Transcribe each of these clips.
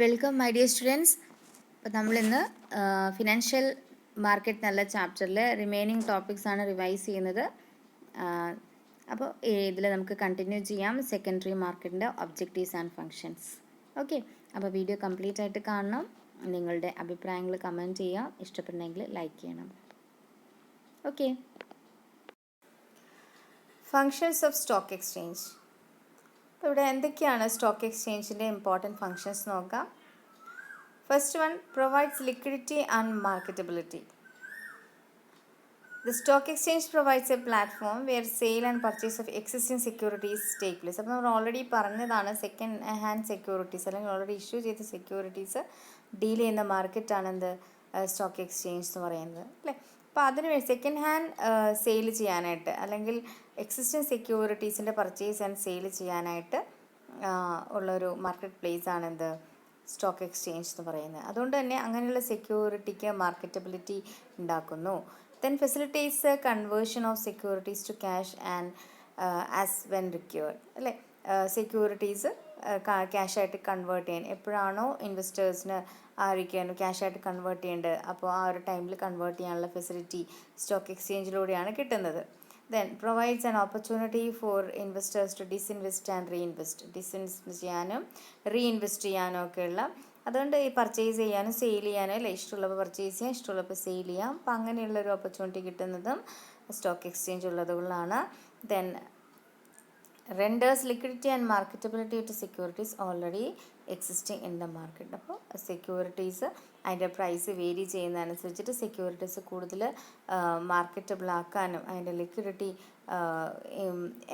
Welcome my dear students. അപ്പോൾ നമ്മളിന്ന് financial market എന്നുള്ള ചാപ്റ്ററിൽ റിമൈനിങ് ടോപ്പിക്സ് ആണ് റിവൈസ് ചെയ്യുന്നത്. അപ്പോൾ ഇതിൽ നമുക്ക് കണ്ടിന്യൂ ചെയ്യാം സെക്കൻഡറി മാർക്കറ്റിൻ്റെ ഒബ്ജക്റ്റീവ്സ് ആൻഡ് ഫങ്ഷൻസ്. ഓക്കെ, അപ്പോൾ വീഡിയോ കംപ്ലീറ്റ് ആയിട്ട് കാണണം. നിങ്ങളുടെ അഭിപ്രായങ്ങൾ കമൻറ്റ് ചെയ്യാം, ഇഷ്ടപ്പെട്ടെങ്കിൽ ലൈക്ക് ചെയ്യണം. Okay, functions of stock exchange. അപ്പോൾ ഇവിടെ എന്തൊക്കെയാണ് സ്റ്റോക്ക് എക്സ്ചേഞ്ചിൻ്റെ ഇമ്പോർട്ടൻറ്റ് ഫങ്ഷൻസ് നോക്കാം. First one, provides liquidity and marketability. The stock exchange provides a platform where sale and purchase of existing securities take place. അപ്പോൾ നമ്മൾ already പറഞ്ഞതാണ് second hand securities അല്ലെങ്കിൽ already issue ചെയ്ത securities deal ചെയ്യുന്ന മാർക്കറ്റാണ് എന്ത് stock exchange എന്ന് പറയുന്നത് അല്ലേ. അപ്പോൾ അതിന് സെക്കൻഡ് ഹാൻഡ് സെയിൽ ചെയ്യാനായിട്ട് അല്ലെങ്കിൽ എക്സിസ്റ്റിംഗ് സെക്യൂരിറ്റീസിൻ്റെ പർച്ചേസ് ആൻഡ് സെയിൽ ചെയ്യാനായിട്ട് ഉള്ളൊരു മാർക്കറ്റ് പ്ലേസ് ആണ് എന്ത് സ്റ്റോക്ക് എക്സ്ചേഞ്ച് എന്ന് പറയുന്നത്. അതുകൊണ്ട് തന്നെ അങ്ങനെയുള്ള സെക്യൂരിറ്റിക്ക് മാർക്കറ്റബിലിറ്റി ഉണ്ടാക്കുന്നു. Then facilitates conversion of securities to cash and as when required അല്ലേ. സെക്യൂരിറ്റീസ് ക്യാഷായിട്ട് കൺവേർട്ട് ചെയ്യാൻ എപ്പോഴാണോ ഇൻവെസ്റ്റേഴ്സിന് ആയിരിക്കാനും ക്യാഷായിട്ട് കൺവേർട്ട് ചെയ്യേണ്ടത് അപ്പോൾ ആ ഒരു ടൈമിൽ കൺവേർട്ട് ചെയ്യാനുള്ള ഫെസിലിറ്റി സ്റ്റോക്ക് എക്സ്ചേഞ്ചിലൂടെയാണ് കിട്ടുന്നത്. Then provides an opportunity for investors to disinvest and reinvest. ഡിസിൻവെസ്റ്റ് ചെയ്യാനും റീഇൻവെസ്റ്റ് ചെയ്യാനും ഒക്കെയുള്ള, അതുകൊണ്ട് ഈ പർച്ചേസ് ചെയ്യാനും സെയിൽ ചെയ്യാനും അല്ലേ, ഇഷ്ടമുള്ളപ്പോൾ പർച്ചേസ് ചെയ്യാം, ഇഷ്ടമുള്ളപ്പോൾ സെയിൽ ചെയ്യാം. അപ്പം അങ്ങനെയുള്ളൊരു ഓപ്പർച്യൂണിറ്റി കിട്ടുന്നതും സ്റ്റോക്ക് എക്സ്ചേഞ്ച് ഉള്ളതുകൊണ്ടാണ്. Then renders liquidity and marketability to securities already existing in the market. അപ്പോൾ സെക്യൂരിറ്റീസ് അതിൻ്റെ പ്രൈസ് വേരി ചെയ്യുന്നതനുസരിച്ചിട്ട് സെക്യൂരിറ്റീസ് കൂടുതൽ മാർക്കറ്റബിൾ ആക്കാനും അതിൻ്റെ ലിക്വിഡിറ്റി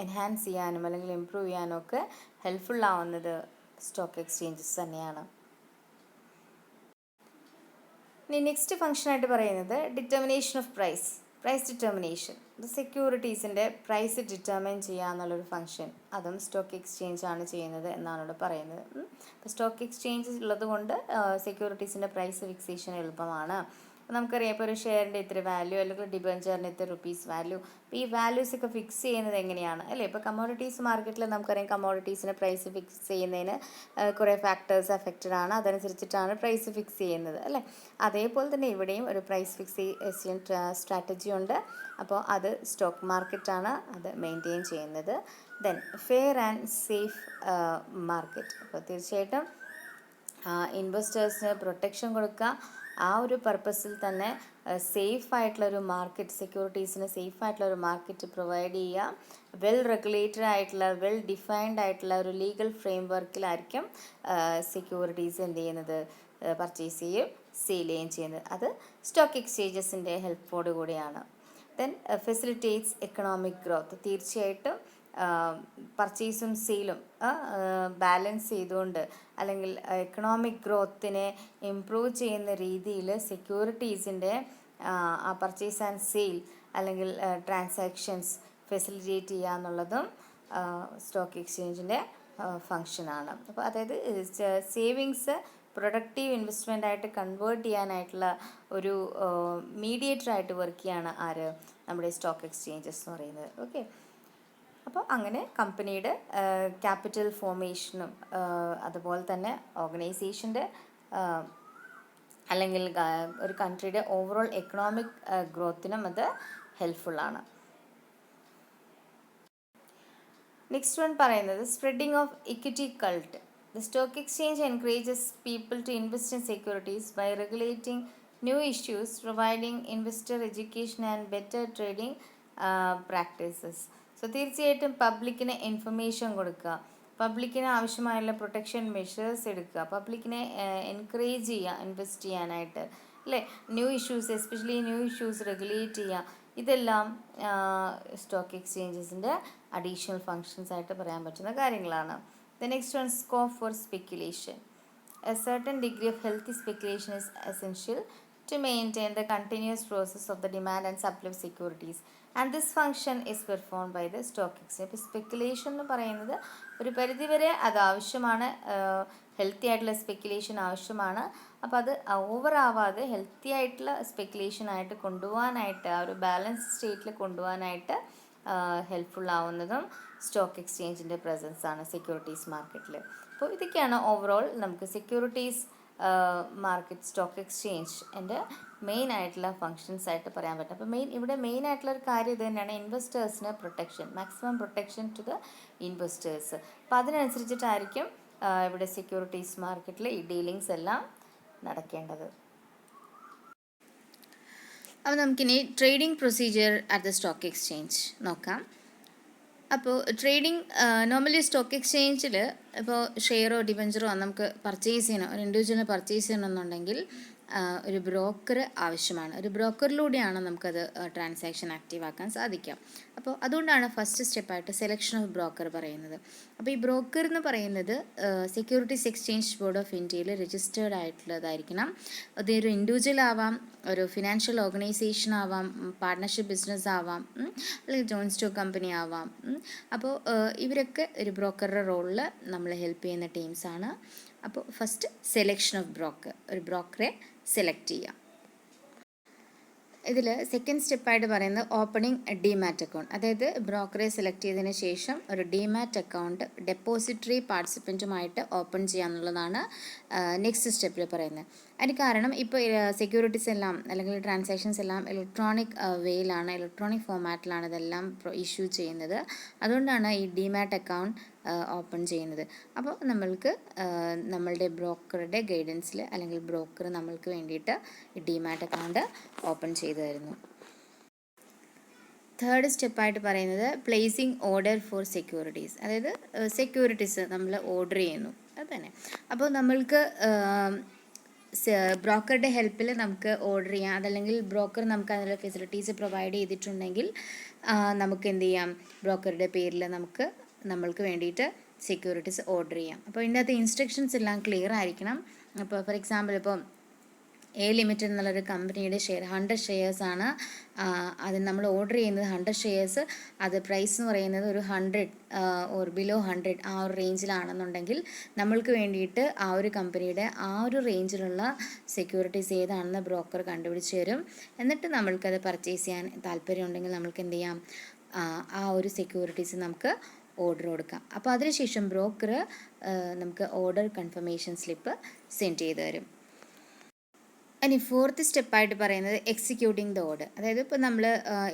എൻഹാൻസ് ചെയ്യാനും അല്ലെങ്കിൽ ഇംപ്രൂവ് ചെയ്യാനും ഒക്കെ ഹെൽപ്ഫുൾ ആവുന്നത് സ്റ്റോക്ക് എക്സ്ചേഞ്ചസ് തന്നെയാണ്. ഇനി നെക്സ്റ്റ് ഫംഗ്ഷനായിട്ട് പറയുന്നത് ഡിറ്റർമിനേഷൻ ഓഫ് പ്രൈസ് ഡിറ്റർമിനേഷൻ. സെക്യൂരിറ്റീസിൻ്റെ പ്രൈസ് ഡിറ്റർമൈൻ ചെയ്യുക എന്നുള്ളൊരു ഫംഗ്ഷൻ അതും സ്റ്റോക്ക് എക്സ്ചേഞ്ച് ആണ് ചെയ്യുന്നത് എന്നാണ് ഇവിടെ പറയുന്നത്. അപ്പോൾ സ്റ്റോക്ക് എക്സ്ചേഞ്ച് ഉള്ളത് കൊണ്ട് സെക്യൂരിറ്റീസിൻ്റെ പ്രൈസ് ഫിക്സേഷൻ എളുപ്പമാണ്. നമുക്കറിയാം ഇപ്പോൾ ഒരു ഷെയറിൻ്റെ ഇത്ര വാല്യൂ അല്ലെങ്കിൽ ഡിബഞ്ചറിന് ഇത്ര റുപ്പീസ് വാല്യൂ. അപ്പോൾ ഈ വാല്യൂസ് ഒക്കെ ഫിക്സ് ചെയ്യുന്നത് എങ്ങനെയാണ് അല്ലേ. ഇപ്പോൾ കമ്മോഡിറ്റീസ് മാർക്കറ്റിൽ നമുക്കറിയാം കമ്മോഡിറ്റീസിന് പ്രൈസ് ഫിക്സ് ചെയ്യുന്നതിന് കുറേ ഫാക്ടേഴ്സ് അഫക്റ്റഡ് ആണ്, അതനുസരിച്ചിട്ടാണ് പ്രൈസ് ഫിക്സ് ചെയ്യുന്നത് അല്ലേ. അതേപോലെ തന്നെ ഇവിടെയും ഒരു പ്രൈസ് ഫിക്സേഷൻ സ്ട്രാറ്റജി ഉണ്ട്. അപ്പോൾ അത് സ്റ്റോക്ക് മാർക്കറ്റാണ് അത് മെയിൻറ്റെയിൻ ചെയ്യുന്നത്. Then fair and safe market. അപ്പോൾ തീർച്ചയായിട്ടും ഇൻവെസ്റ്റേഴ്സിന് പ്രൊട്ടക്ഷൻ കൊടുക്കുക, ആ ഒരു പർപ്പസിൽ തന്നെ സേഫ് ആയിട്ടുള്ളൊരു മാർക്കറ്റ്, സെക്യൂരിറ്റീസിന് സേഫ് ആയിട്ടുള്ളൊരു മാർക്കറ്റ് പ്രൊവൈഡ് ചെയ്യുക. വെൽ റെഗുലേറ്റഡ് ആയിട്ടുള്ള വെൽ ഡിഫൈൻഡ് ആയിട്ടുള്ള ഒരു ലീഗൽ ഫ്രെയിം വർക്കിലായിരിക്കും സെക്യൂരിറ്റീസ് എന്ത് ചെയ്യുന്നത് പർച്ചേസ് ചെയ്യും സെയിൽ ചെയ്യുകയും ചെയ്യുന്നത്. അത് സ്റ്റോക്ക് എക്സ്ചേഞ്ചസിൻ്റെ ഹെൽപ്പോടു കൂടിയാണ്. Then facilitates economic growth. തീർച്ചയായിട്ടും പർച്ചേസും സെയിലും ബാലൻസ് ചെയ്തുകൊണ്ട് അല്ലെങ്കിൽ എക്കണോമിക് ഗ്രോത്തിനെ ഇംപ്രൂവ് ചെയ്യുന്ന രീതിയിൽ സെക്യൂരിറ്റീസിൻ്റെ ആ പർച്ചേസ് ആൻഡ് സെയിൽ അല്ലെങ്കിൽ ട്രാൻസാക്ഷൻസ് ഫെസിലിറ്റേറ്റ് ചെയ്യുക എന്നുള്ളതും സ്റ്റോക്ക് എക്സ്ചേഞ്ചിൻ്റെ ഫങ്ഷനാണ്. അപ്പോൾ അതായത് സേവിങ്സ് പ്രൊഡക്റ്റീവ് ഇൻവെസ്റ്റ്മെൻ്റ് ആയിട്ട് കൺവേർട്ട് ചെയ്യാനായിട്ടുള്ള ഒരു മീഡിയേറ്ററായിട്ട് വർക്ക് ചെയ്യാണ് ആര് നമ്മുടെ സ്റ്റോക്ക് എക്സ്ചേഞ്ചസ് എന്ന് പറയുന്നത്. ഓക്കെ, അപ്പോൾ അങ്ങനെ കമ്പനിയുടെ ക്യാപിറ്റൽ ഫോർമേഷനും അതുപോലെ തന്നെ ഓർഗനൈസേഷൻ്റെ അല്ലെങ്കിൽ ഒരു കൺട്രിയുടെ ഓവറോൾ എക്കണോമിക് ഗ്രോത്തിനും അത് ഹെൽപ്ഫുള്ളാണ്. നെക്സ്റ്റ് വൺ പറയുന്നത് spreading of equity cult. The stock exchange encourages people to invest in securities by regulating new issues, providing investor education and better trading practices. So തീർച്ചയായിട്ടും പബ്ലിക്കിന് ഇൻഫർമേഷൻ കൊടുക്കുക, പബ്ലിക്കിന് ആവശ്യമായുള്ള പ്രൊട്ടക്ഷൻ മെഷേഴ്സ് എടുക്കുക, പബ്ലിക്കിനെ encourage ചെയ്യുക invest ചെയ്യാനായിട്ട് അല്ലേ. New issues especially new issues regulate ചെയ്യുക, ഇതെല്ലാം സ്റ്റോക്ക് എക്സ്ചേഞ്ചസിൻ്റെ അഡീഷണൽ ഫങ്ഷൻസ് ആയിട്ട് പറയാൻ പറ്റുന്ന കാര്യങ്ങളാണ്. The next one, scope for speculation. A certain degree of healthy speculation is essential to maintain the continuous process of the demand and supply of securities, and this function is performed by the stock exchange. ഇപ്പോൾ speculation എന്ന് പറയുന്നത് ഒരു പരിധിവരെ അത് ആവശ്യമാണ്, healthy ആയിട്ടുള്ള speculation ആവശ്യമാണ്. അപ്പോൾ അത് ഓവർ ആവാതെ ഹെൽത്തി ആയിട്ടുള്ള സ്പെക്കുലേഷൻ ആയിട്ട് കൊണ്ടുപോകാനായിട്ട് ആ ഒരു ബാലൻസ് സ്റ്റേറ്റിൽ കൊണ്ടുപോകാനായിട്ട് ഹെൽപ്ഫുൾ ആവുന്നതും സ്റ്റോക്ക് എക്സ്ചേഞ്ചിൻ്റെ പ്രസൻസ് ആണ് സെക്യൂരിറ്റീസ് മാർക്കറ്റിൽ. അപ്പോൾ ഇതൊക്കെയാണ് ഓവറോൾ നമുക്ക് സെക്യൂരിറ്റീസ് മാർക്കറ്റ് സ്റ്റോക്ക് എക്സ്ചേഞ്ച് എൻ്റെ മെയിൻ ആയിട്ടുള്ള ഫങ്ഷൻസ് ആയിട്ട് പറയാൻ പറ്റും. അപ്പോൾ ഇവിടെ മെയിൻ ആയിട്ടുള്ള ഒരു കാര്യം ഇത് തന്നെയാണ്, ഇൻവെസ്റ്റേഴ്സിന് protection, maximum protection to the investors. അപ്പോൾ അതിനനുസരിച്ചിട്ടായിരിക്കും ഇവിടെ സെക്യൂരിറ്റീസ് മാർക്കറ്റിൽ ഈ ഡീലിങ്സ് എല്ലാം നടക്കേണ്ടത്. അപ്പോൾ നമുക്കിനി trading procedure at the stock exchange നോക്കാം. അപ്പോൾ ട്രേഡിംഗ് നോർമലി സ്റ്റോക്ക് എക്സ്ചേഞ്ചിൽ ഇപ്പോൾ ഷെയറോ ഡിബഞ്ചറോ നമുക്ക് പർച്ചേസ് ചെയ്യണം, ഒരു ഇൻഡിവിജ്വലിന് പർച്ചേസ് ചെയ്യണമെന്നുണ്ടെങ്കിൽ ഒരു ബ്രോക്കർ ആവശ്യമാണ്. ഒരു ബ്രോക്കറിലൂടെയാണ് നമുക്കത് ട്രാൻസാക്ഷൻ ആക്റ്റീവ് ആക്കാൻ സാധിക്കുക. അപ്പോൾ അതുകൊണ്ടാണ് ഫസ്റ്റ് സ്റ്റെപ്പായിട്ട് സെലക്ഷൻ ഓഫ് ബ്രോക്കർ പറയുന്നത്. അപ്പോൾ ഈ ബ്രോക്കർ എന്ന് പറയുന്നത് സെക്യൂരിറ്റീസ് എക്സ്ചേഞ്ച് ബോർഡ് ഓഫ് ഇന്ത്യയിൽ രജിസ്റ്റേർഡ് ആയിട്ടുള്ളതായിരിക്കണം. അതൊരു ഇൻഡിവിജ്വൽ ആവാം, ഒരു ഫിനാൻഷ്യൽ ഓർഗനൈസേഷൻ ആവാം, പാർട്ട്ണർഷിപ്പ് ബിസിനസ് ആവാം, അല്ലെങ്കിൽ ജോയിൻറ്റ് സ്റ്റോക്ക് കമ്പനി ആവാം. അപ്പോൾ ഇവരൊക്കെ ഒരു ബ്രോക്കറുടെ റോളിൽ നമ്മൾ ഹെൽപ്പ് ചെയ്യുന്ന ടീംസാണ്. അപ്പോൾ ഫസ്റ്റ് സെലക്ഷൻ ഓഫ് ബ്രോക്കർ, ഒരു ബ്രോക്കറെ സെലക്ട് ചെയ്യാം. ഇതിൽ സെക്കൻഡ് സ്റ്റെപ്പായിട്ട് പറയുന്നത് ഓപ്പണിംഗ് ഡിമാറ്റ് അക്കൗണ്ട്. അതായത് ബ്രോക്കറെ സെലക്ട് ചെയ്തതിന് ശേഷം ഒരു ഡിമാറ്റ് അക്കൗണ്ട് ഡെപ്പോസിറ്ററി പാർട്ടിസിപ്പൻറ്റുമായിട്ട് ഓപ്പൺ ചെയ്യാന്നുള്ളതാണ് നെക്സ്റ്റ് സ്റ്റെപ്പിൽ പറയുന്നത്. അതിന് കാരണം ഇപ്പോൾ സെക്യൂരിറ്റീസ് എല്ലാം അല്ലെങ്കിൽ ട്രാൻസാക്ഷൻസ് എല്ലാം ഇലക്ട്രോണിക് വേയിലാണ്, ഇലക്ട്രോണിക് ഫോമാറ്റിലാണ് ഇതെല്ലാം ഇഷ്യൂ ചെയ്യുന്നത്. അതുകൊണ്ടാണ് ഈ ഡിമാറ്റ് അക്കൗണ്ട് ഓപ്പൺ ചെയ്യുന്നത്. അപ്പോൾ നമ്മൾക്ക് നമ്മളുടെ ബ്രോക്കറുടെ ഗൈഡൻസിൽ അല്ലെങ്കിൽ ബ്രോക്കർ നമ്മൾക്ക് വേണ്ടിയിട്ട് ഈ ഡിമാറ്റ് അക്കൗണ്ട് ഓപ്പൺ ചെയ്തു തരുന്നു. തേർഡ് സ്റ്റെപ്പായിട്ട് പറയുന്നത് പ്ലേസിങ് ഓർഡർ ഫോർ സെക്യൂരിറ്റീസ്. അതായത് സെക്യൂരിറ്റീസ് നമ്മൾ ഓർഡർ ചെയ്യുന്നു, അത് തന്നെ. അപ്പോൾ നമ്മൾക്ക് ബ്രോക്കറുടെ ഹെൽപ്പിൽ നമുക്ക് ഓർഡർ ചെയ്യാം. അതല്ലെങ്കിൽ ബ്രോക്കർ നമുക്ക് അതിനുള്ള ഫെസിലിറ്റീസ് പ്രൊവൈഡ് ചെയ്തിട്ടുണ്ടെങ്കിൽ നമുക്ക് എന്ത് ചെയ്യാം, ബ്രോക്കറുടെ പേരിൽ നമ്മൾക്ക് വേണ്ടിയിട്ട് സെക്യൂരിറ്റീസ് ഓർഡർ ചെയ്യാം. അപ്പോൾ ഇതിൻ്റെ അകത്ത് ഇൻസ്ട്രക്ഷൻസ് എല്ലാം ക്ലിയർ ആയിരിക്കണം. അപ്പോൾ ഫോർ എക്സാമ്പിൾ ഇപ്പോൾ എ ലിമിറ്റഡ് എന്നുള്ളൊരു കമ്പനിയുടെ ഷെയർ 100 ഷെയർസാണ്. അതിന് നമ്മൾ ഓർഡർ ചെയ്യുന്നത് 100 ഷെയർസ്. അത് പ്രൈസ് എന്ന് പറയുന്നത് ഒരു 100 ഓർ ബിലോ 100 ആ ഒരു റേഞ്ചിലാണെന്നുണ്ടെങ്കിൽ നമ്മൾക്ക് വേണ്ടിയിട്ട് ആ ഒരു കമ്പനിയുടെ ആ ഒരു റേഞ്ചിലുള്ള സെക്യൂരിറ്റീസ് ഏതാണെന്ന് ബ്രോക്കർ കണ്ടുപിടിച്ച് തരും. എന്നിട്ട് നമ്മൾക്കത് പർച്ചേസ് ചെയ്യാൻ താല്പര്യമുണ്ടെങ്കിൽ നമ്മൾക്ക് എന്ത് ചെയ്യാം, ആ ഒരു സെക്യൂരിറ്റീസ് നമുക്ക് ഓർഡർ കൊടുക്കാം. അപ്പോൾ അതിനുശേഷം ബ്രോക്കർ നമുക്ക് ഓർഡർ കൺഫർമേഷൻ സ്ലിപ്പ് സെൻഡ് ചെയ്ത് തരും. ഇനി ഫോർത്ത് സ്റ്റെപ്പായിട്ട് പറയുന്നത് എക്സിക്യൂട്ടിംഗ് ദ ഓർഡർ. അതായത് ഇപ്പോൾ നമ്മൾ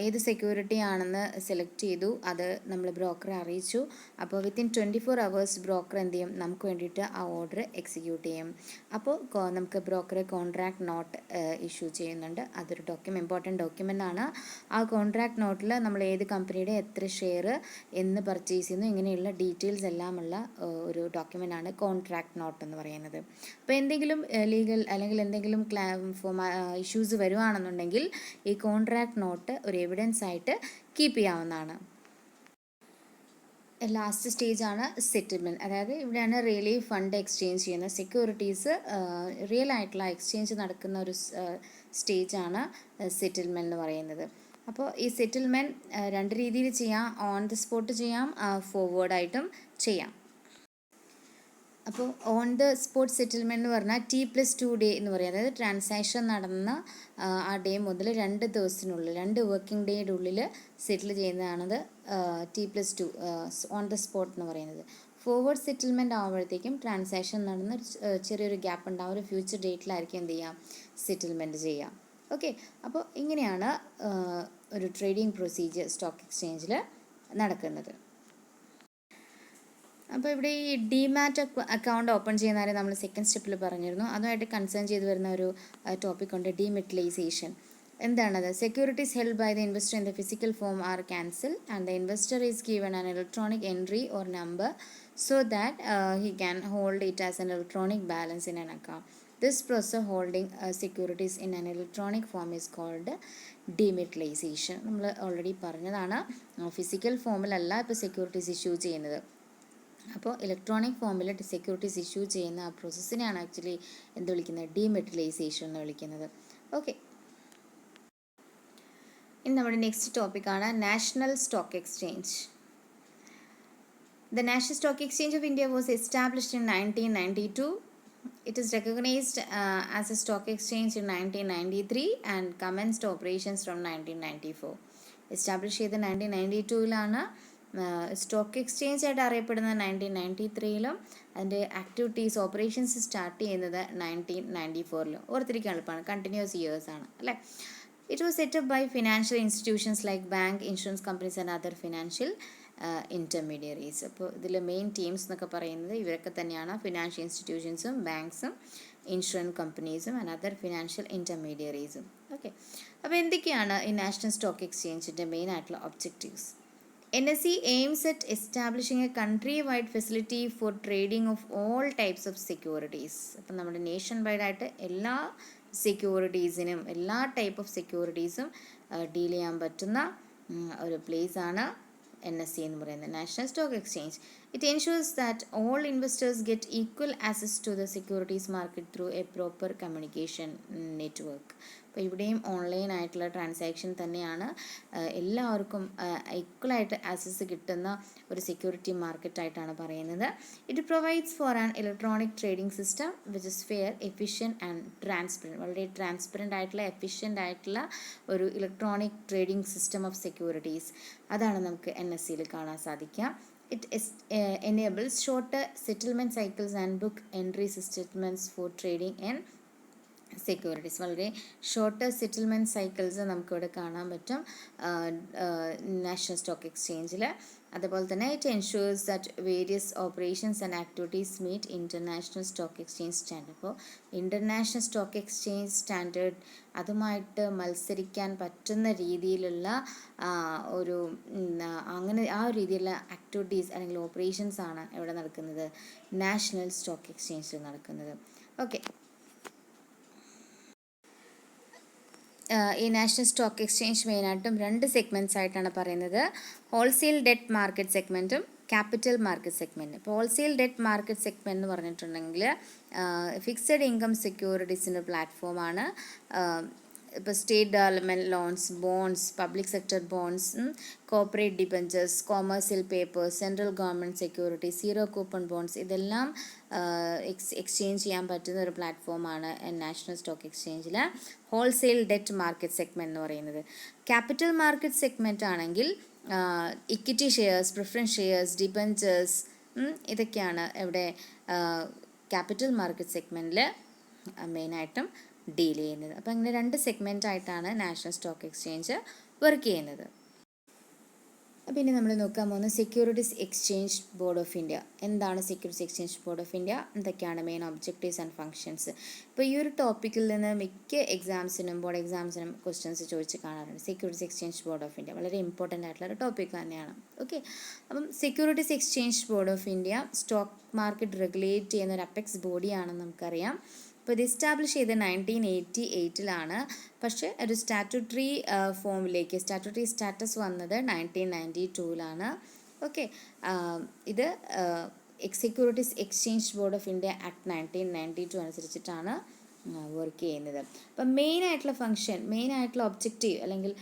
ഏത് സെക്യൂരിറ്റി ആണെന്ന് സെലക്ട് ചെയ്തു, അത് നമ്മൾ ബ്രോക്കറെ അറിയിച്ചു. അപ്പോൾ വിത്തിൻ 24 hours ബ്രോക്കർ എന്ത് ചെയ്യും, നമുക്ക് വേണ്ടിയിട്ട് ആ ഓർഡർ എക്സിക്യൂട്ട് ചെയ്യും. അപ്പോൾ നമുക്ക് ബ്രോക്കറെ കോൺട്രാക്ട് നോട്ട് ഇഷ്യൂ ചെയ്യുന്നുണ്ട്. അതൊരു ഇമ്പോർട്ടൻറ്റ് ഡോക്യുമെൻ്റ് ആണ്. ആ കോൺട്രാക്ട് നോട്ടിൽ നമ്മൾ ഏത് കമ്പനിയുടെ എത്ര ഷെയർ എന്ന് പർച്ചേസ് ചെയ്യുന്നു ഇങ്ങനെയുള്ള ഡീറ്റെയിൽസ് എല്ലാമുള്ള ഒരു ഡോക്യുമെൻ്റ് ആണ് കോൺട്രാക്ട് നോട്ട് എന്ന് പറയുന്നത്. അപ്പോൾ എന്തെങ്കിലും ലീഗൽ അല്ലെങ്കിൽ എന്തെങ്കിലും ഇഷ്യൂസ് വരുവാണെന്നുണ്ടെങ്കിൽ ഈ കോൺട്രാക്ട് നോട്ട് ഒരു എവിഡൻസ് ആയിട്ട് കീപ്പ് ചെയ്യാവുന്നതാണ്. ലാസ്റ്റ് സ്റ്റേജാണ് സെറ്റിൽമെൻറ്റ്. അതായത് ഇവിടെയാണ് റിയലി ഫണ്ട് എക്സ്ചേഞ്ച് ചെയ്യുന്ന സെക്യൂരിറ്റീസ് റിയൽ ആയിട്ടുള്ള എക്സ്ചേഞ്ച് നടക്കുന്ന ഒരു സ്റ്റേജാണ് സെറ്റിൽമെൻറ്റ് എന്ന് പറയുന്നത്. അപ്പോൾ ഈ സെറ്റിൽമെൻറ്റ് രണ്ട് രീതിയിൽ ചെയ്യാം, ഓൺ ദി സ്പോട്ട് ചെയ്യാം, ഫോർവേഡായിട്ടും ചെയ്യാം. അപ്പോൾ ഓൺ ദ സ്പോട്ട് സെറ്റിൽമെൻറ്റ് എന്ന് പറഞ്ഞാൽ T+2 ഡേ എന്ന് പറയും. അതായത് ട്രാൻസാക്ഷൻ നടന്ന ആ ഡേ മുതൽ 2 ദിവസത്തിനുള്ളിൽ 2 വർക്കിംഗ് ഡേയുടെ ഉള്ളിൽ സെറ്റിൽ ചെയ്യുന്നതാണത് T+2 ഓൺ ദ സ്പോട്ട് എന്ന് പറയുന്നത്. ഫോർവേഡ് സെറ്റിൽമെൻറ്റ് ആകുമ്പോഴത്തേക്കും ട്രാൻസാക്ഷൻ നടന്ന് ചെറിയൊരു ഗ്യാപ്പ് ഉണ്ടാവും, ഒരു ഫ്യൂച്ചർ ഡേറ്റിലായിരിക്കും എന്ത് ചെയ്യാം, സെറ്റിൽമെൻറ്റ് ചെയ്യാം. ഓക്കെ, അപ്പോൾ ഇങ്ങനെയാണ് ഒരു ട്രേഡിംഗ് പ്രൊസീജിയർ സ്റ്റോക്ക് എക്സ്ചേഞ്ചിൽ നടക്കുന്നത്. അപ്പോൾ ഇവിടെ ഈ ഡിമാറ്റ് അക്കൗണ്ട് ഓപ്പൺ ചെയ്യുന്ന കാര്യം നമ്മൾ സെക്കൻഡ് സ്റ്റെപ്പിൽ പറഞ്ഞിരുന്നു. അതുമായിട്ട് കൺസേൺ ചെയ്ത് വരുന്ന ഒരു ടോപ്പിക് ഉണ്ട്, ഡീമെറ്റലൈസേഷൻ. എന്താണത്? Securities held by the investor in the physical form are cancel and the investor is given an electronic entry or number so that he can hold it as an electronic balance in an account. This process holding securities in an electronic form is called dematerialization. നമ്മൾ already പറഞ്ഞതാണ്, physical ഫോമിലല്ല ഇപ്പോൾ securities issue ചെയ്യുന്നത്. അപ്പോൾ electronic ഫോമിൽ securities issue ചെയ്യുന്ന ആ പ്രോസസ്സിനെയാണ് actually എന്ത് വിളിക്കുന്നത്, ഡീമെറ്റലൈസേഷൻ എന്ന് വിളിക്കുന്നത്. ഓക്കെ, ഇനി നമ്മുടെ നെക്സ്റ്റ് ടോപ്പിക്കാണ് national stock exchange. The National Stock Exchange of India was established in 1992. It is recognized as a stock exchange in 1993 and commenced operations from 1994. Established ചെയ്ത് 1992-ലാണ്, സ്റ്റോക്ക് എക്സ്ചേഞ്ച് ആയിട്ട് അറിയപ്പെടുന്നത് 1993 അതിൻ്റെ ആക്ടിവിറ്റീസ് ഓപ്പറേഷൻസ് സ്റ്റാർട്ട് ചെയ്യുന്നത് 1994 ഓർത്തിരിക്കാൻ എളുപ്പമാണ്, continuous years ആണ് അല്ലേ. It was set up by financial institutions like bank, insurance companies and other financial intermediaries. അപ്പോൾ ഇതിൽ മെയിൻ ടീംസ് എന്നൊക്കെ പറയുന്നത് ഇവരൊക്കെ തന്നെയാണ്, ഫിനാൻഷ്യൽ ഇൻസ്റ്റിറ്റ്യൂഷൻസും ബാങ്ക്സും ഇൻഷുറൻസ് കമ്പനീസും ആൻഡ് അതർ ഫിനാൻഷ്യൽ ഇൻ്റർമീഡിയറീസും. ഓക്കെ, അപ്പോൾ എന്തൊക്കെയാണ് ഈ നാഷണൽ സ്റ്റോക്ക് എക്സ്ചേഞ്ചിൻ്റെ മെയിൻ ആയിട്ടുള്ള objectives? NSE aims at establishing a country-wide facility for trading of all types of securities. അപ്പം നമ്മുടെ നേഷൻ വൈഡ് ആയിട്ട് എല്ലാ സെക്യൂരിറ്റീസിനും എല്ലാ ടൈപ്പ് ഓഫ് സെക്യൂരിറ്റീസും ഡീൽ ചെയ്യാൻ പറ്റുന്ന ഒരു പ്ലേസ് ആണ് NSE എന്ന് പറയുന്നത്, national stock exchange. It ensures that all investors get equal access to the securities market through a proper communication network. അപ്പോൾ ഇവിടെയും ഓൺലൈൻ ആയിട്ടുള്ള ട്രാൻസാക്ഷൻ തന്നെയാണ്, എല്ലാവർക്കും ഈക്വലായിട്ട് ആക്സസ് കിട്ടുന്ന ഒരു സെക്യൂരിറ്റി മാർക്കറ്റായിട്ടാണ് പറയുന്നത്. It provides for an electronic trading system which is fair, efficient and transparent. വളരെ transparent ആയിട്ടുള്ള എഫിഷ്യൻ്റ് ആയിട്ടുള്ള ഒരു electronic trading system of securities, അതാണ് നമുക്ക് NSEയിൽ കാണാൻ സാധിക്കുക. It enables shorter settlement cycles and book entry settlements for trading and securities. വളരെ shorter settlement cycles നമുക്കിവിടെ കാണാൻ പറ്റും നാഷണൽ സ്റ്റോക്ക് എക്സ്ചേഞ്ചിൽ. അതുപോലെ തന്നെ it ensures that various operations and activities meet international stock exchange standard. അപ്പോൾ ഇൻ്റർനാഷണൽ സ്റ്റോക്ക് എക്സ്ചേഞ്ച് സ്റ്റാൻഡേർഡ് അതുമായിട്ട് മത്സരിക്കാൻ പറ്റുന്ന രീതിയിലുള്ള ഒരു അങ്ങനെ ആ ഒരു രീതിയിലുള്ള ആക്ടിവിറ്റീസ് അല്ലെങ്കിൽ ഓപ്പറേഷൻസ് ആണ് ഇവിടെ നടക്കുന്നത്, നാഷണൽ സ്റ്റോക്ക് എക്സ്ചേഞ്ചിൽ നടക്കുന്നത്. ഓക്കെ, ഈ നാഷണൽ സ്റ്റോക്ക് എക്സ്ചേഞ്ച് മെയിനായിട്ടും രണ്ട് സെഗ്മെൻറ്റ്സ് ആയിട്ടാണ് പറയുന്നത്, ഹോൾസെയിൽ ഡെറ്റ് മാർക്കറ്റ് സെഗ്മെൻറ്റും ക്യാപിറ്റൽ മാർക്കറ്റ് സെഗ്മെൻറ്റ്. ഇപ്പോൾ ഹോൾസെയിൽ ഡെറ്റ് മാർക്കറ്റ് സെഗ്മെൻറ്റ് എന്ന് പറഞ്ഞിട്ടുണ്ടെങ്കിൽ ഫിക്സഡ് ഇൻകം സെക്യൂരിറ്റീസിൻ്റെ പ്ലാറ്റ്ഫോമാണ്. ഇപ്പോൾ state development loans, bonds, public sector bonds, corporate debentures, commercial papers, central government security, zero coupon bonds, ഇതെല്ലാം എക്സ്ചേഞ്ച് ചെയ്യാൻ പറ്റുന്ന ഒരു പ്ലാറ്റ്ഫോമാണ് നാഷണൽ സ്റ്റോക്ക് എക്സ്ചേഞ്ചിൽ ഹോൾസെയിൽ ഡെറ്റ് മാർക്കറ്റ് സെഗ്മെൻറ്റ് എന്ന് പറയുന്നത്. ക്യാപിറ്റൽ മാർക്കറ്റ് സെഗ്മെൻറ്റ് ആണെങ്കിൽ equity shares, preference shares, debentures, ഇതൊക്കെയാണ് ഇവിടെ ക്യാപിറ്റൽ മാർക്കറ്റ് സെഗ്മെൻറ്റിൽ മെയിനായിട്ടും ഡീൽ ചെയ്യുന്നത്. അപ്പോൾ അങ്ങനെ രണ്ട് സെഗ്മെൻ്റ് ആയിട്ടാണ് നാഷണൽ സ്റ്റോക്ക് എക്സ്ചേഞ്ച് വർക്ക് ചെയ്യുന്നത്. അപ്പോൾ ഇനി നമ്മൾ നോക്കാൻ പോകുന്നത് securities exchange board of India. എന്താണ് securities exchange board of India, എന്തൊക്കെയാണ് മെയിൻ ഒബ്ജക്റ്റീവ്സ് ആൻഡ് ഫങ്ഷൻസ്? ഇപ്പോൾ ഈ ഒരു ടോപ്പിക്കിൽ നിന്ന് മിക്ക എക്സാംസിനും ബോർഡ് എക്സാംസിനും ക്വസ്റ്റ്യൻസ് ചോദിച്ച് കാണാറുണ്ട്. Securities exchange board of India വളരെ ഇമ്പോർട്ടൻ്റ് ആയിട്ടുള്ള ഒരു ടോപ്പിക് തന്നെയാണ്. ഓക്കെ, അപ്പം securities exchange board of India stock market regulate ചെയ്യുന്ന ഒരു അപ്പെക്സ് ബോഡിയാണെന്ന് നമുക്കറിയാം. അപ്പോൾ ഇത് എസ്റ്റാബ്ലിഷ് ചെയ്ത് 1988 പക്ഷേ ഒരു സ്റ്റാറ്റ്യൂട്ടറി ഫോമിലേക്ക് സ്റ്റാറ്റ്യൂട്ടറി സ്റ്റാറ്റസ് വന്നത് 1992 ഓക്കെ, ഇത് securities exchange board of India act 1992 അനുസരിച്ചിട്ടാണ് വർക്ക് ചെയ്യുന്നത്. അപ്പം മെയിനായിട്ടുള്ള ഫങ്ഷൻ, മെയിനായിട്ടുള്ള ഒബ്ജക്റ്റീവ് അല്ലെങ്കിൽ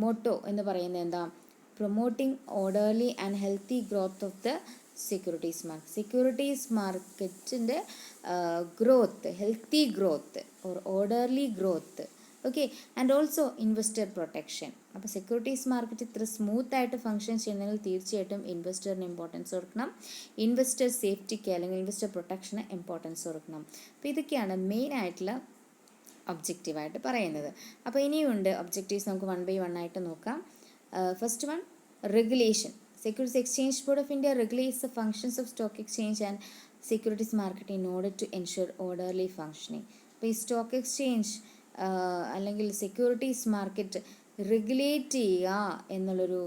മോട്ടോ എന്ന് പറയുന്നത് എന്താ? Promoting orderly and healthy growth of the securities market. Securities മാർക്കറ്റിൻ്റെ growth, healthy growth or orderly growth. Okay, and also investor protection. അപ്പോൾ സെക്യൂരിറ്റീസ് മാർക്കറ്റ് ഇത്ര സ്മൂത്തായിട്ട് ഫങ്ഷൻ ചെയ്യുന്നതിൽ തീർച്ചയായിട്ടും ഇൻവെസ്റ്ററിന് ഇമ്പോർട്ടൻസ് കൊടുക്കണം, ഇൻവെസ്റ്റർ സേഫ്റ്റിക്ക് അല്ലെങ്കിൽ ഇൻവെസ്റ്റർ പ്രൊട്ടക്ഷന് ഇമ്പോർട്ടൻസ് കൊടുക്കണം. അപ്പോൾ ഇതൊക്കെയാണ് മെയിനായിട്ടുള്ള ഒബ്ജക്റ്റീവായിട്ട് പറയുന്നത്. അപ്പോൾ ഇനിയുണ്ട് ഒബ്ജക്റ്റീവ്സ്, നമുക്ക് 1 by 1 ആയിട്ട് നോക്കാം. First one, regulation. Securities Exchange Board of India regulates the functions of stock exchange and securities market in order to ensure orderly functioning. അപ്പോൾ ഈ സ്റ്റോക്ക് എക്സ്ചേഞ്ച് അല്ലെങ്കിൽ സെക്യൂരിറ്റീസ് മാർക്കറ്റ് റെഗുലേറ്റ് ചെയ്യുക എന്നുള്ളൊരു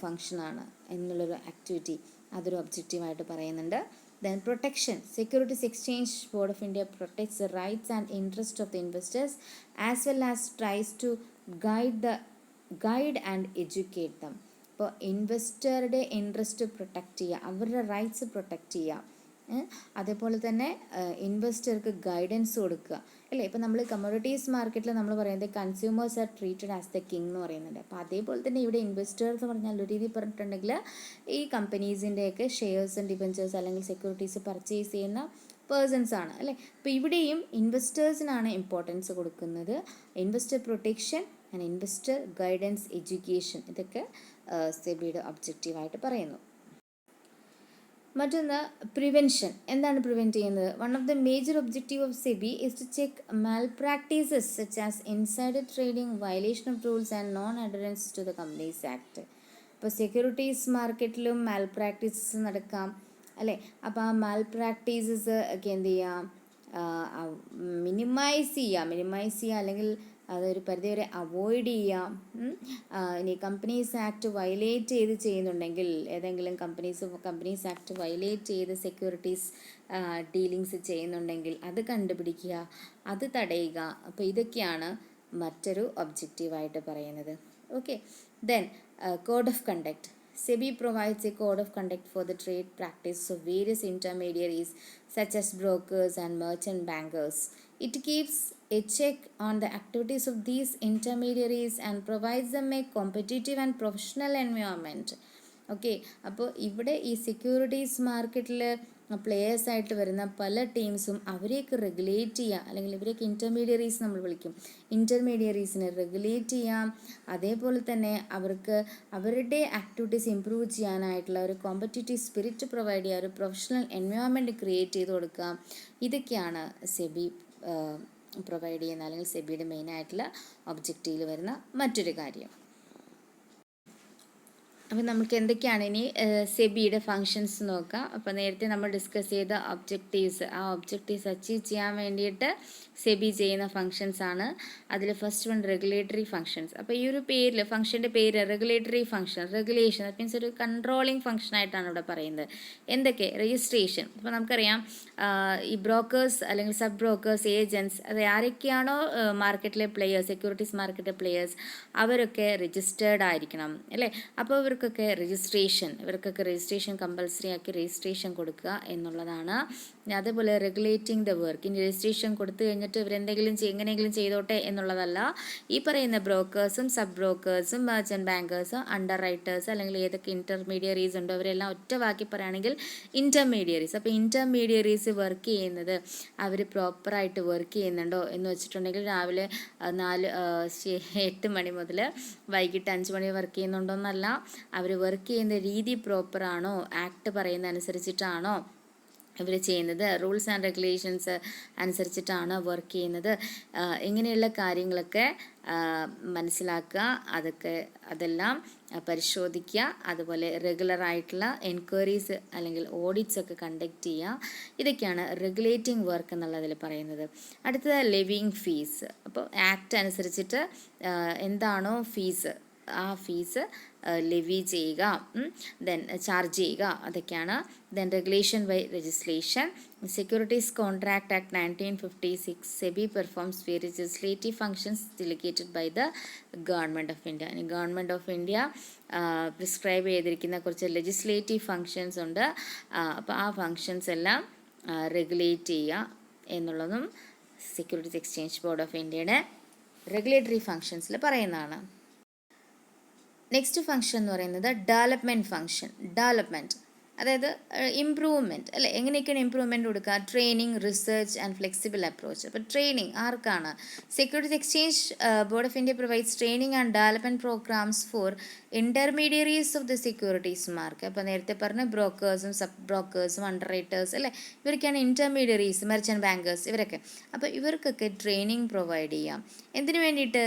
ഫങ്ഷനാണ്, എന്നുള്ളൊരു ആക്ടിവിറ്റി, അതൊരു ഒബ്ജക്റ്റീവായിട്ട് പറയുന്നുണ്ട്. Then protection. Securities Exchange Board of India protects the rights and interests of the investors as well as tries to guide and educate them. ഇപ്പോൾ ഇൻവെസ്റ്ററുടെ interest protect ചെയ്യുക, അവരുടെ rights protect ചെയ്യുക, അതേപോലെ തന്നെ ഇൻവെസ്റ്റർക്ക് ഗൈഡൻസ് കൊടുക്കുക അല്ലേ. ഇപ്പോൾ നമ്മൾ കമ്മോഡിറ്റീസ് മാർക്കറ്റിൽ നമ്മൾ പറയുന്നത് consumers R treated as the king എന്ന് പറയുന്നുണ്ട്. അപ്പോൾ അതേപോലെ തന്നെ ഇവിടെ ഇൻവെസ്റ്റേഴ്സ് എന്ന് പറഞ്ഞാൽ ഒരു രീതി പറഞ്ഞിട്ടുണ്ടെങ്കിൽ ഈ കമ്പനീസിൻ്റെയൊക്കെ ഷെയർസ്, ഡിബഞ്ചേഴ്സ് അല്ലെങ്കിൽ സെക്യൂരിറ്റീസ് പർച്ചേസ് ചെയ്യുന്ന പേഴ്സൺസ് ആണ് അല്ലേ. അപ്പോൾ ഇവിടെയും ഇൻവെസ്റ്റേഴ്സിനാണ് ഇമ്പോർട്ടൻസ് കൊടുക്കുന്നത്. Investor protection and investor guidance education. ഇതൊക്കെ സെബിയുടെ ഒബ്ജക്റ്റീവായിട്ട് പറയുന്നു. മറ്റൊന്ന് പ്രിവെൻഷൻ. എന്താണ് പ്രിവെൻറ്റ് ചെയ്യുന്നത്? One of the major objective of SEBI is to check malpractices such as insider trading, violation of rules and non adherence to the companies act. ഇപ്പോൾ securities മാർക്കറ്റിലും malpractices നടക്കാം അല്ലേ? അപ്പോൾ ആ മാൽ പ്രാക്ടീസസ് ഒക്കെ എന്ത് ചെയ്യാം? മിനിമൈസ് ചെയ്യുക അല്ലെങ്കിൽ അതൊരു പരിധിവരെ അവോയ്ഡ് ചെയ്യാം. ഇനി കമ്പനീസ് ആക്ട് വയലേറ്റ് ചെയ്ത് ചെയ്യുന്നുണ്ടെങ്കിൽ, ഏതെങ്കിലും കമ്പനീസ് ആക്ട് വയലേറ്റ് ചെയ്ത് സെക്യൂരിറ്റീസ് ഡീലിങ്സ് ചെയ്യുന്നുണ്ടെങ്കിൽ അത് കണ്ടുപിടിക്കുക, അത് തടയുക. അപ്പോൾ ഇതൊക്കെയാണ് മറ്റൊരു ഒബ്ജക്റ്റീവായിട്ട് പറയുന്നത്. Okay, then code of conduct. SEBI provides a code of conduct for the trade practices of various intermediaries such as brokers and merchant bankers. It keeps a check on the activities of these intermediaries and provides them a competitive and professional environment. Okay, അപ്പോൾ ഇവിടെ ഈ securities മാർക്കറ്റിൽ players ആയിട്ട് വരുന്ന പല ടീംസും അവരെയൊക്കെ regulate ചെയ്യാം, അല്ലെങ്കിൽ ഇവരെയൊക്കെ ഇൻ്റർമീഡിയറീസ് നമ്മൾ വിളിക്കും. ഇൻ്റർമീഡിയറീസിനെ റെഗുലേറ്റ് ചെയ്യാം, അതേപോലെ തന്നെ അവർക്ക് അവരുടെ ആക്ടിവിറ്റീസ് ഇമ്പ്രൂവ് ചെയ്യാനായിട്ടുള്ള ഒരു കോമ്പറ്റീറ്റീവ് സ്പിരിറ്റ് പ്രൊവൈഡ് ചെയ്യുക, ഒരു പ്രൊഫഷണൽ എൻവയോൺമെൻറ്റ് ക്രിയേറ്റ് ചെയ്ത് കൊടുക്കുക. ഇതൊക്കെയാണ് സെബി പ്രൊവൈഡ് ചെയ്യുന്ന, അല്ലെങ്കിൽ സെബിയുടെ മെയിനായിട്ടുള്ള ഒബ്ജക്റ്റീവിൽ വരുന്ന മറ്റൊരു കാര്യം. അപ്പോൾ നമുക്ക് എന്തൊക്കെയാണ് ഇനി സെബിയുടെ ഫങ്ഷൻസ് നോക്കാം. അപ്പോൾ നേരത്തെ നമ്മൾ ഡിസ്കസ് ചെയ്ത ഒബ്ജക്റ്റീവ്സ്, ആ ഒബ്ജക്റ്റീവ്സ് അച്ചീവ് ചെയ്യാൻ വേണ്ടിയിട്ട് സെബി ചെയ്യുന്ന ഫങ്ഷൻസ് ആണ്. അതിൽ ഫസ്റ്റ് വൺ റെഗുലേറ്ററി ഫങ്ഷൻസ്. അപ്പോൾ ഈ ഒരു പേരിൽ, ഫംഗ്ഷൻ്റെ പേര് regulatory function, regulation, that means ഒരു കൺട്രോളിങ് ഫങ്ഷനായിട്ടാണ് ഇവിടെ പറയുന്നത്. എന്തൊക്കെ? രജിസ്ട്രേഷൻ. ഇപ്പോൾ നമുക്കറിയാം ഈ ബ്രോക്കേഴ്സ് അല്ലെങ്കിൽ സബ് ബ്രോക്കേഴ്സ്, ഏജൻറ്റ്സ്, അത് ആരൊക്കെയാണോ മാർക്കറ്റിലെ പ്ലെയേഴ്സ്, സെക്യൂരിറ്റീസ് മാർക്കറ്റിലെ പ്ലെയേഴ്സ്, അവരൊക്കെ രജിസ്റ്റേർഡ് ആയിരിക്കണം അല്ലേ? അപ്പോൾ ഇവർക്കൊക്കെ രജിസ്ട്രേഷൻ കമ്പൽസറി ആക്കി രജിസ്ട്രേഷൻ കൊടുക്കുക എന്നുള്ളതാണ്. അതേപോലെ റെഗുലേറ്റിംഗ് ദ വർക്ക്. ഇനി രജിസ്ട്രേഷൻ കൊടുത്തു കഴിഞ്ഞിട്ട് ഇവരെന്തെങ്കിലും എങ്ങനെയെങ്കിലും ചെയ്തോട്ടെ എന്നുള്ളതല്ല. ഈ പറയുന്ന ബ്രോക്കേഴ്സും സബ് ബ്രോക്കേഴ്സും മെർച്ചൻ്റ് ബാങ്കേഴ്സും അണ്ടർ റൈറ്റേഴ്സ് അല്ലെങ്കിൽ ഏതൊക്കെ ഇൻ്റർമീഡിയറീസ് ഉണ്ടോ അവരെല്ലാം ഒറ്റ വാക്കി പറയുകയാണെങ്കിൽ ഇൻ്റർമീഡിയറീസ്. അപ്പോൾ ഇൻ്റർമീഡിയറീസ് വർക്ക് ചെയ്യുന്നത് അവർ പ്രോപ്പറായിട്ട് വർക്ക് ചെയ്യുന്നുണ്ടോ എന്ന് വെച്ചിട്ടുണ്ടെങ്കിൽ രാവിലെ 8 മണി മുതൽ വൈകിട്ട് 5 മണി വർക്ക് ചെയ്യുന്നുണ്ടോയെന്നല്ല, അവർ വർക്ക് ചെയ്യുന്ന രീതി പ്രോപ്പറാണോ, ആക്ട് പറയുന്ന അനുസരിച്ചിട്ടാണോ ഇവർ ചെയ്യുന്നത്, റൂൾസ് ആൻഡ് റെഗുലേഷൻസ് അനുസരിച്ചിട്ടാണ് വർക്ക് ചെയ്യുന്നത്, ഇങ്ങനെയുള്ള കാര്യങ്ങളൊക്കെ മനസ്സിലാക്കുക, അതെല്ലാം പരിശോധിക്കുക. അതുപോലെ റെഗുലറായിട്ടുള്ള എൻക്വയറീസ് അല്ലെങ്കിൽ ഓഡിറ്റ്സ് ഒക്കെ കണ്ടക്ട് ചെയ്യുക. ഇതൊക്കെയാണ് റെഗുലേറ്റിംഗ് വർക്ക് എന്നുള്ളതിൽ പറയുന്നത്. അടുത്തത് ലെവിങ് ഫീസ്. അപ്പോൾ ആക്ട് അനുസരിച്ചിട്ട് എന്താണോ ഫീസ്, ആ ഫീസ് ലെവി ചെയ്യുക, ദെൻ ചാർജ് ചെയ്യുക, അതൊക്കെയാണ്. Then regulation by legislation. Securities contract act 1956, SEBI performs various legislative functions delegated by the government of India. Government of India prescribe ചെയ്തിരിക്കുന്ന കുറച്ച് ലെജിസ്ലേറ്റീവ് ഫങ്ഷൻസ് ഉണ്ട്. അപ്പോൾ ആ ഫങ്ഷൻസ് എല്ലാം റെഗുലേറ്റ് ചെയ്യുക എന്നുള്ളതും സെക്യൂരിറ്റീസ് എക്സ്ചേഞ്ച് ബോർഡ് ഓഫ് ഇന്ത്യയുടെ റെഗുലേറ്ററി ഫങ്ഷൻസിൽ പറയുന്നതാണ്. നെക്സ്റ്റ് ഫങ്ഷൻ എന്ന് പറയുന്നത് ഡെവലപ്മെൻറ്റ് ഫങ്ഷൻ. ഡെവലപ്മെൻറ്റ് അതായത് ഇംപ്രൂവ്മെൻറ്റ് അല്ലേ? എങ്ങനെയൊക്കെയാണ് ഇംപ്രൂവ്മെൻറ്റ് കൊടുക്കുക? Training, research and flexible approach. അപ്പോൾ ട്രെയിനിങ് ആർക്കാണ്? Securities exchange board of India provides training and development programmes for intermediaries of the securities market. അപ്പോൾ നേരത്തെ പറഞ്ഞ ബ്രോക്കേഴ്സും സബ് ബ്രോക്കേഴ്സും അണ്ടർ റൈറ്റേഴ്സ് അല്ലേ, ഇവരൊക്കെയാണ് ഇൻ്റർമീഡിയറീസ്, മെർച്ചൻ്റ് ബാങ്കേഴ്സ്, ഇവരൊക്കെ. അപ്പോൾ ഇവർക്കൊക്കെ ട്രെയിനിങ് പ്രൊവൈഡ് ചെയ്യാം. എന്തിനു വേണ്ടിയിട്ട്?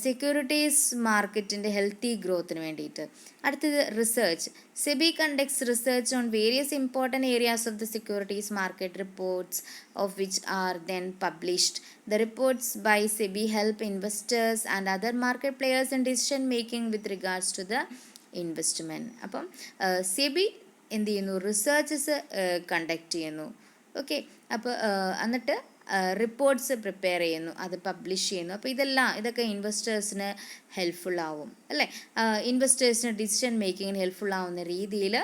സെക്യൂരിറ്റീസ് മാർക്കറ്റിൻ്റെ ഹെൽത്തി ഗ്രോത്തിന് വേണ്ടിയിട്ട്. അടുത്തത് research. SEBI conducts research on various important areas of the securities market, reports of which are then published. The reports by SEBI help investors and other market players in decision making with regards to the investment. അപ്പം SEBI എന്ത് ചെയ്യുന്നു? Researches conduct ചെയ്യുന്നു. Okay, അപ്പോൾ എന്നിട്ട് reports prepare ചെയ്യുന്നു, അത് publish ചെയ്യുന്നു. അപ്പോൾ ഇതൊക്കെ ഇൻവെസ്റ്റേഴ്സിന് ഹെൽപ്ഫുൾ ആവും അല്ലേ? ഇൻവെസ്റ്റേഴ്സിന് ഡിസിഷൻ മേക്കിങ്ങിന് ഹെൽപ്ഫുൾ ആവുന്ന രീതിയിൽ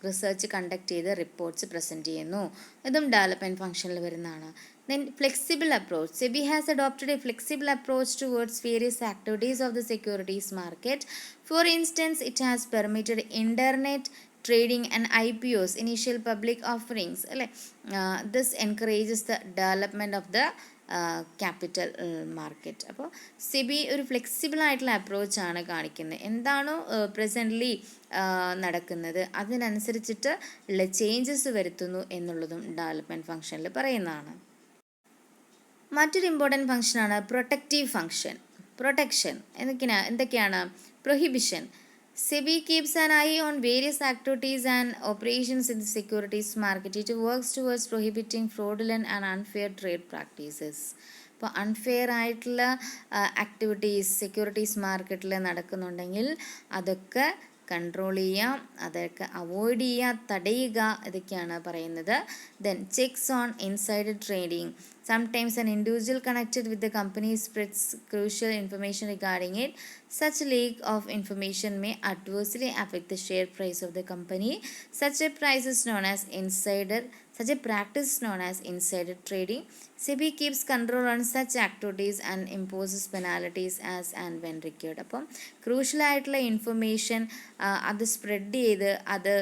റിസർച്ച് കണ്ടക്ട് ചെയ്ത് റിപ്പോർട്ട്സ് പ്രസൻറ്റ് ചെയ്യുന്നു. ഇതും ഡെവലപ്മെൻറ്റ് ഫംഗ്ഷനിൽ വരുന്നതാണ്. Then flexible approach. SEBI has adopted a flexible approach towards various activities of the securities market. For instance, it has permitted internet trading and IPOs, initial public offerings അല്ലേ. This encourages the development of the capital market. അപ്പോൾ സെബി ഒരു flexible ആയിട്ടുള്ള അപ്രോച്ചാണ് കാണിക്കുന്നത്. എന്താണോ presently നടക്കുന്നത് അതിനനുസരിച്ചിട്ട് ഉള്ള changes വരുത്തുന്നു എന്നുള്ളതും ഡെവലപ്മെൻറ്റ് ഫംഗ്ഷനിൽ പറയുന്നതാണ്. മറ്റൊരു ഇമ്പോർട്ടൻറ്റ് ഫംഗ്ഷനാണ് പ്രൊട്ടക്റ്റീവ് ഫംഗ്ഷൻ. പ്രൊട്ടക്ഷൻ എന്തൊക്കെയാണ്? Prohibition. SEBI keeps an eye on various activities and operations in the securities market. It works towards prohibiting fraudulent and unfair trade practices. അപ്പോൾ അൺഫെയർ ആയിട്ടുള്ള ആക്ടിവിറ്റീസ് സെക്യൂരിറ്റീസ് മാർക്കറ്റിൽ നടക്കുന്നുണ്ടെങ്കിൽ അതൊക്കെ control ചെയ്യാം, അതൊക്കെ avoid ചെയ്യുക, തടയുക, ഇതൊക്കെയാണ് പറയുന്നത്. Then checks on insider trading. Sometimes an individual connected with the company spreads crucial information regarding it. Such leak of information may adversely affect the share price of the company. Such a practice is known as insider trading. SEBI keeps control on such activities and imposes penalties as and when required. അപ്പം crucial ആയിട്ടുള്ള information അത് spread ചെയ്ത് അത്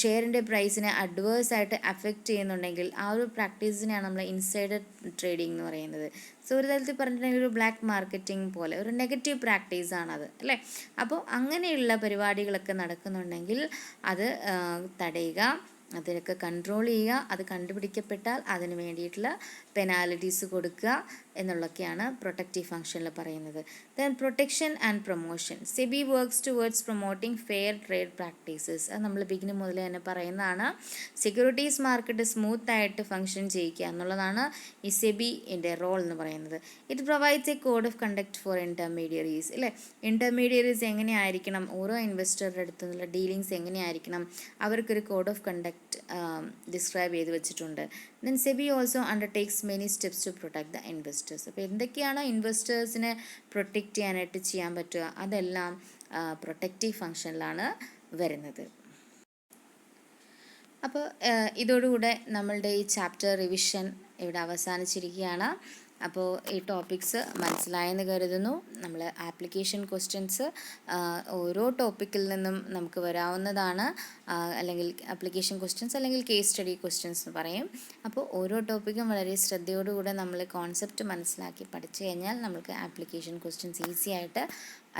ഷെയറിൻ്റെ പ്രൈസിനെ അഡ്വേഴ്സായിട്ട് affect ചെയ്യുന്നുണ്ടെങ്കിൽ ആ ഒരു പ്രാക്ടീസിനെയാണ് നമ്മൾ insider trading എന്ന് പറയുന്നത്. സോ ഒരു തരത്തിൽ പറഞ്ഞിട്ടുണ്ടെങ്കിൽ ഒരു ബ്ലാക്ക് മാർക്കറ്റിംഗ് പോലെ ഒരു നെഗറ്റീവ് പ്രാക്ടീസാണത് അല്ലേ. അപ്പോൾ അങ്ങനെയുള്ള പരിപാടികളൊക്കെ നടക്കുന്നുണ്ടെങ്കിൽ അത് തടയുക, അതിനൊക്കെ കൺട്രോൾ ചെയ്യുക, അത് കണ്ടുപിടിക്കപ്പെട്ടാൽ അതിന് വേണ്ടിയിട്ടുള്ള പെനാലിറ്റീസ് കൊടുക്കുക എന്നുള്ളതൊക്കെയാണ് പ്രൊട്ടക്റ്റീവ് ഫംഗ്ഷനിൽ പറയുന്നത്. Then protection and promotion. SEBI works towards promoting fair trade practices. അത് നമ്മൾ ബിഗിന് മുതൽ തന്നെ പറയുന്നതാണ്. സെക്യൂരിറ്റീസ് മാർക്കറ്റ് സ്മൂത്ത് ആയിട്ട് ഫംഗ്ഷൻ ചെയ്യിക്കുക എന്നുള്ളതാണ് ഈ സെബിൻ്റെ റോൾ എന്ന് പറയുന്നത്. It provides A code of conduct four intermediaries അല്ലേ. ഇൻ്റർമീഡിയറീസ് എങ്ങനെയായിരിക്കണം, ഓരോ ഇൻവെസ്റ്ററുടെ അടുത്തു നിന്നുള്ള ഡീലിങ്സ് എങ്ങനെയായിരിക്കണം, അവർക്കൊരു കോഡ് ഓഫ് കണ്ടക്ട് ഡിസ്ക്രൈബ് ചെയ്ത് വെച്ചിട്ടുണ്ട്. Then SEBI also undertakes many steps to protect the investors. അപ്പോൾ എന്തൊക്കെയാണ് ഇൻവെസ്റ്റേഴ്സിനെ പ്രൊട്ടക്റ്റ് ചെയ്യാനായിട്ട് ചെയ്യാൻ പറ്റുക അതെല്ലാം പ്രൊട്ടക്റ്റീവ് ഫംഗ്ഷനിലാണ് വരുന്നത്. അപ്പോൾ ഇതോടുകൂടെ നമ്മളുടെ ഈ ചാപ്റ്റർ റിവിഷൻ ഇവിടെ അവസാനിച്ചിരിക്കുകയാണ്. അപ്പോൾ ഈ ടോപ്പിക്സ് മനസ്സിലായെന്ന് കരുതുന്നു. നമ്മൾ ആപ്ലിക്കേഷൻ ക്വസ്റ്റ്യൻസ് ഓരോ ടോപ്പിക്കിൽ നിന്നും നമുക്ക് വരാവുന്നതാണ്, അല്ലെങ്കിൽ ആപ്ലിക്കേഷൻ ക്വസ്റ്റ്യൻസ് അല്ലെങ്കിൽ കേസ് സ്റ്റഡി ക്വസ്റ്റ്യൻസ് എന്ന് പറയും. അപ്പോൾ ഓരോ ടോപ്പിക്കും വളരെ ശ്രദ്ധയോടുകൂടെ നമ്മൾ കോൺസെപ്റ്റ് മനസ്സിലാക്കി പഠിച്ചു കഴിഞ്ഞാൽ നമുക്ക് ആപ്ലിക്കേഷൻ ക്വസ്റ്റ്യൻസ് ഈസി ആയിട്ട്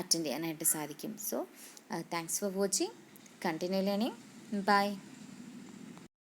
അറ്റൻഡ് ചെയ്യാനായിട്ട് സാധിക്കും. So thanks for watching. Continue learning. By.